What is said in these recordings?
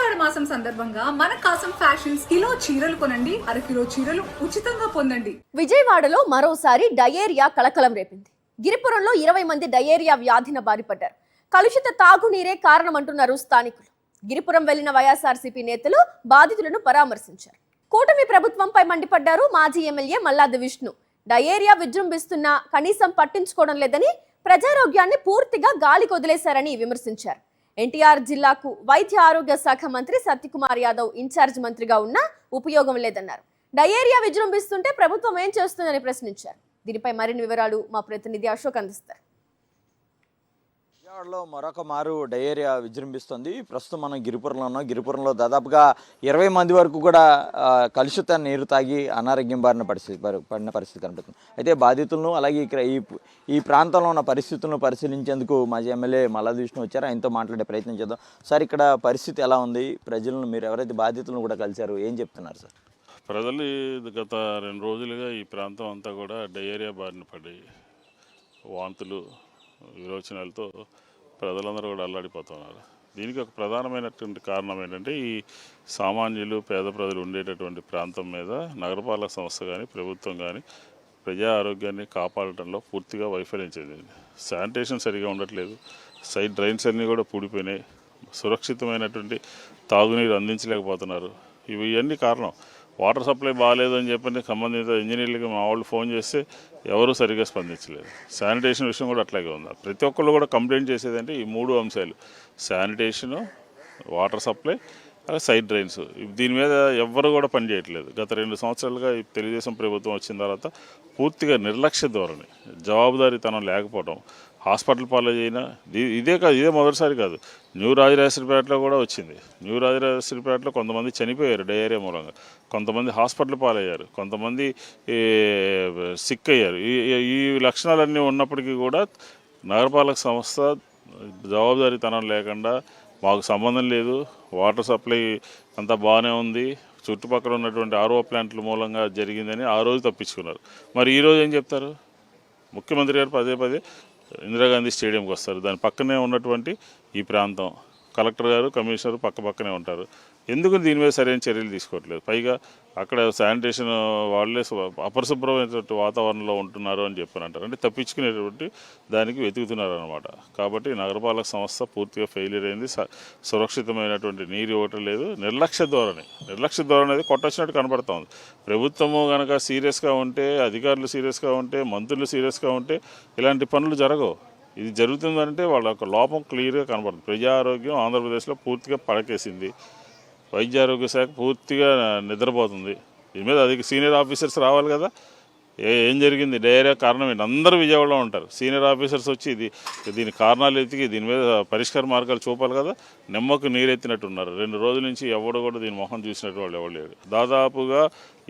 ఆషాఢ మాసం సందర్భంగా మన కాసం ఫ్యాషన్స్ కిలో చీరలు కొనండి, అరకిలో చీరలు ఉచితంగా పొందండి. విజయవాడలో మరోసారి డయేరియా కలకలం రేపింది. గిరిపురంలో 20 మంది డయేరియా వ్యాధిన బారిపడ్డారు. కలుషిత తాగునీరే కారణమంటున్నారు స్థానికులు. గిరిపురం వెళ్లిన వైఎస్ఆర్సీపీ నేతలు బాధితులను పరామర్శించారు. కూటమి ప్రభుత్వంపై మండిపడ్డారు మాజీ ఎమ్మెల్యే మల్లాది విష్ణు. డయేరియా విజృంభిస్తున్నా కనీసం పట్టించుకోవడం లేదని, ప్రజారోగ్యాన్ని పూర్తిగా గాలికి వదిలేశారని విమర్శించారు. ఎన్టీఆర్ జిల్లాకు వైద్య ఆరోగ్య శాఖ మంత్రి సత్యకుమార్ యాదవ్ ఇన్ఛార్జ్ మంత్రిగా ఉన్నా ఉపయోగం లేదన్నారు. డయేరియా విజృంభిస్తుంటే ప్రభుత్వం ఏం చేస్తుందని ప్రశ్నించారు. దీనిపై మరిన్ని వివరాలు మా ప్రతినిధి అశోక్ అందిస్తారు. విజయవాడలో మరొక మారు డయేరియా విజృంభిస్తుంది. ప్రస్తుతం మనం గిరిపురంలో దాదాపుగా 20 మంది వరకు కూడా కలుషిత నీరు తాగి అనారోగ్యం పడిన పరిస్థితి కనబడుతుంది. అయితే బాధితులను అలాగే ఇక్కడ ఈ ప్రాంతంలో ఉన్న పరిస్థితులను పరిశీలించేందుకు మాజీ ఎమ్మెల్యే మల్లాది విష్ణు వచ్చారు. ఆయనతో మాట్లాడే ప్రయత్నం చేద్దాం. సార్, ఇక్కడ పరిస్థితి ఎలా ఉంది? ప్రజలను మీరు ఎవరైతే బాధితులను కూడా కలిశారు, ఏం చెప్తున్నారు సార్? ప్రజలు గత 2 రోజులుగా ఈ ప్రాంతం అంతా కూడా డయేరియా బారిన పడి వాంతులు విరోచనాలతో ప్రజలందరూ కూడా అల్లాడిపోతున్నారు. దీనికి ఒక ప్రధానమైనటువంటి కారణం ఏంటంటే, ఈ సామాన్యులు పేద ప్రజలు ఉండేటటువంటి ప్రాంతం మీద నగరపాలక సంస్థ కానీ ప్రభుత్వం కానీ ప్రజా ఆరోగ్యాన్ని కాపాడటంలో పూర్తిగా వైఫల్యం చెందింది. శానిటేషన్ సరిగా ఉండట్లేదు, సైడ్ డ్రైన్స్ అన్నీ కూడా పూడిపోయినాయి, సురక్షితమైనటువంటి తాగునీరు అందించలేకపోతున్నారు. ఇవన్నీ కారణం. వాటర్ సప్లై బాగాలేదు అని చెప్పని సంబంధిత ఇంజనీర్లకి మా వాళ్ళు ఫోన్ చేస్తే ఎవరూ సరిగ్గా స్పందించలేదు. శానిటేషన్ విషయం కూడా అట్లాగే ఉంది. ప్రతి ఒక్కళ్ళు కూడా కంప్లైంట్ చేసేదంటే ఈ 3 అంశాలు: sanitation, water supply, side drains. దీని మీద ఎవ్వరు కూడా పనిచేయట్లేదు. గత 2 సంవత్సరాలుగా ఈ తెలుగుదేశం ప్రభుత్వం వచ్చిన తర్వాత పూర్తిగా నిర్లక్ష్య ధోరణి, జవాబుదారీతనం లేకపోవడం, హాస్పిటల్ పాలైన ఇదే మొదటిసారి కాదు. న్యూ రాజరాజేశ్వరిపేటలో కూడా వచ్చింది. న్యూ రాజరాజేశ్వరిపేటలో కొంతమంది చనిపోయారు డయేరియా మూలంగా, కొంతమంది హాస్పిటల్ పాలయ్యారు, కొంతమంది సిక్ అయ్యారు. ఈ లక్షణాలన్నీ ఉన్నప్పటికీ కూడా నగరపాలక సంస్థ జవాబుదారీతనం లేకుండా మాకు సంబంధం లేదు, వాటర్ సప్లై అంతా బాగానే ఉంది, చుట్టుపక్కల ఉన్నటువంటి ఆర్ఓ ప్లాంట్ల మూలంగా జరిగిందని ఆ రోజు తప్పించుకున్నారు. మరి ఈరోజు ఏం చెప్తారు? ముఖ్యమంత్రి గారు పదే పదే ఇందిరాగాంధీ స్టేడియంకి వస్తారు. దాని పక్కనే ఉన్నటువంటి ఈ ప్రాంతం కలెక్టర్ గారు, కమిషనర్ పక్కనే ఉంటారు. ఎందుకు దీని మీద సరైన చర్యలు తీసుకోవట్లేదు? పైగా అక్కడ శానిటేషన్ వాళ్ళే అపరిశుభ్రమైనటువంటి వాతావరణంలో ఉంటున్నారు అని చెప్పని అంటారు. అంటే తప్పించుకునేటువంటి దానికి వెతుకుతున్నారు అనమాట. కాబట్టి నగరపాలక సంస్థ పూర్తిగా ఫెయిలియర్ అయింది. సురక్షితమైనటువంటి నీరు ఇవ్వటం లేదు. నిర్లక్ష్య ధోరణి అనేది కొట్టొచ్చినట్టు కనబడుతూ ఉంది. ప్రభుత్వము కనుక సీరియస్గా ఉంటే, అధికారులు సీరియస్గా ఉంటే, మంత్రులు సీరియస్గా ఉంటే ఇలాంటి పనులు జరగవు. ఇది జరుగుతుందంటే వాళ్ళ యొక్క లోపం క్లియర్గా కనబడుతుంది. ప్రజా ఆరోగ్యం ఆంధ్రప్రదేశ్లో పూర్తిగా పడకేసింది. వైద్య ఆరోగ్య శాఖ పూర్తిగా నిద్రపోతుంది. దీని మీద సీనియర్ ఆఫీసర్స్ రావాలి కదా. ఏం జరిగింది? డయేరియా కారణం ఏంటి? అందరూ విజయవాడలో ఉంటారు. సీనియర్ ఆఫీసర్స్ వచ్చి దీని కారణాలు ఎత్తికి దీని మీద పరిష్కార మార్గాలు చూపాలి కదా. నిమ్మకు నీరెత్తినట్టున్నారు. 2 రోజుల నుంచి ఎవడు కూడా దీని మొహం చూసినట్టు వాళ్ళు ఎవరు లేరు. దాదాపుగా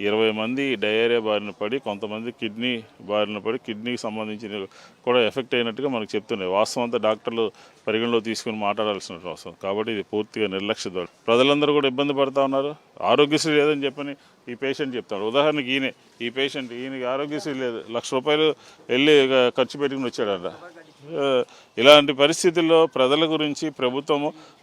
20 మంది డయేరియా బారిన పడి, కొంతమంది కిడ్నీ బారిన పడి, కిడ్నీకి సంబంధించిన కూడా ఎఫెక్ట్ అయినట్టుగా మనకు చెప్తున్నాయి. వాస్తవం అంతా డాక్టర్లు పరిగణలో తీసుకుని మాట్లాడాల్సిన అవసరం. కాబట్టి ఇది పూర్తిగా నిర్లక్ష్య ధోరణి. ప్రజలందరూ కూడా ఇబ్బంది పడుతూ ఉన్నారు. ఆరోగ్యశ్రీ లేదని చెప్పని ఈ పేషెంట్ చెప్తాడు. ఉదాహరణకి ఈ పేషెంట్ ఈయనకి ఆరోగ్యశ్రీ లేదు, ₹1,00,000 వెళ్ళి ఖర్చు పెట్టుకుని వచ్చాడంట. ఇలాంటి పరిస్థితుల్లో ప్రజల గురించి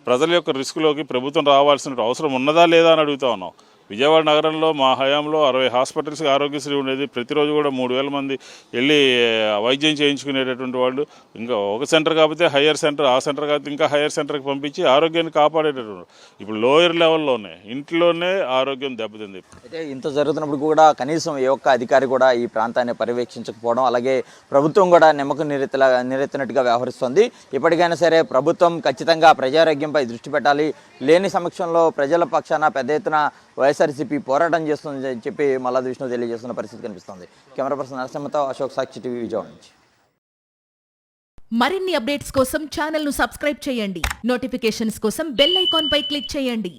ప్రజల యొక్క రిస్క్లోకి ప్రభుత్వం రావాల్సిన అవసరం ఉన్నదా లేదా అని అడుగుతా ఉన్నాం. విజయవాడ నగరంలో మా హయాంలో 60 హాస్పిటల్స్కి ఆరోగ్యశ్రీ ఉండేది. ప్రతిరోజు కూడా 3,000 మంది వెళ్ళి వైద్యం చేయించుకునేటటువంటి వాళ్ళు. ఇంకా ఒక సెంటర్ కాకపోతే హయ్యర్ సెంటర్, ఆ సెంటర్ కాకపోతే ఇంకా హయ్యర్ సెంటర్కి పంపించి ఆరోగ్యాన్ని కాపాడేటటువంటి ఇప్పుడు లోయర్ లెవెల్లోనే ఇంట్లోనే ఆరోగ్యం దెబ్బతింది. అయితే ఇంత జరుగుతున్నప్పుడు కూడా కనీసం ఏ ఒక్క అధికారి కూడా ఈ ప్రాంతాన్ని పర్యవేక్షించకపోవడం, అలాగే ప్రభుత్వం కూడా నిమ్మకు నీరెత్తినట్టుగా వ్యవహరిస్తుంది. ఇప్పటికైనా సరే ప్రభుత్వం ఖచ్చితంగా ప్రజారోగ్యంపై దృష్టి పెట్టాలి. లేని సమక్షంలో ప్రజల పక్షాన పెద్ద ఎత్తున వైఎస్ఆర్సీపీ పోరాటం చేస్తుందని చెప్పి మల్లాది విష్ణు తెలియజేస్తున్న పరిస్థితి కనిపిస్తుంది. కెమెరా పర్సన్ నరసింహతో అశోక్, సాక్షి టీవీ, విజయవాడ నుంచి. మరిన్ని అప్డేట్స్ కోసం ఛానల్ ను సబ్స్క్రైబ్ చేయండి. నోటిఫికేషన్స్ కోసం బెల్ ఐకాన్ పై క్లిక్ చేయండి.